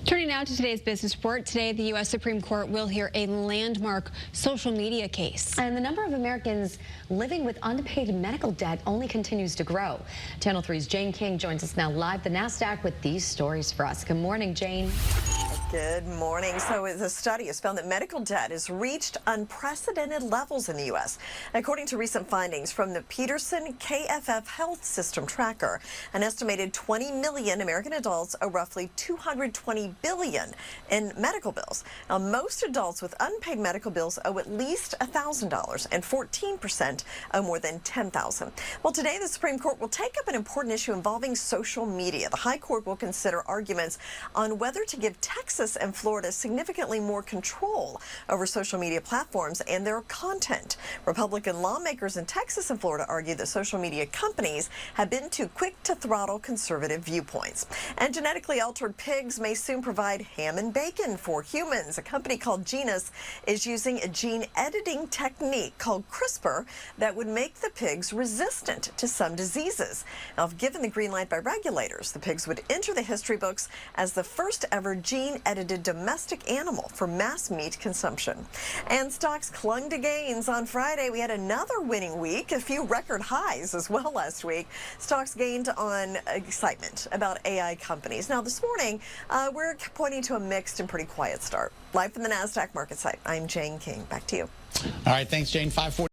Turning now to today's business report. Today, the U.S. Supreme Court will hear a landmark social media case. And the number of Americans living with unpaid medical debt only continues to grow. Channel 3's Jane King joins us now live the NASDAQ with these stories for us. Good morning, Jane. Good morning. So the study has found that medical debt has reached unprecedented levels in the U.S. According to recent findings from the Peterson KFF Health System Tracker, an estimated 20 million American adults owe roughly $220 billion in medical bills. Now, most adults with unpaid medical bills owe at least $1,000, and 14% owe more than $10,000. Well, today the Supreme Court will take up an important issue involving social media. The High Court will consider arguments on whether to give Texas and Florida significantly more control over social media platforms and their content. Republican lawmakers in Texas and Florida argue that social media companies have been too quick to throttle conservative viewpoints. And genetically altered pigs may soon provide ham and bacon for humans. A company called Genus is using a gene editing technique called CRISPR that would make the pigs resistant to some diseases. Now, if given the green light by regulators, the pigs would enter the history books as the first ever gene-edited domestic animal for mass meat consumption. And stocks clung to gains on Friday. We had another winning week, a few record highs as well last week. Stocks gained on excitement about AI companies. Now, this morning, we're pointing to a mixed and pretty quiet start. Live from the NASDAQ market site, I'm Jane King. Back to you. All right, thanks, Jane. 5:40.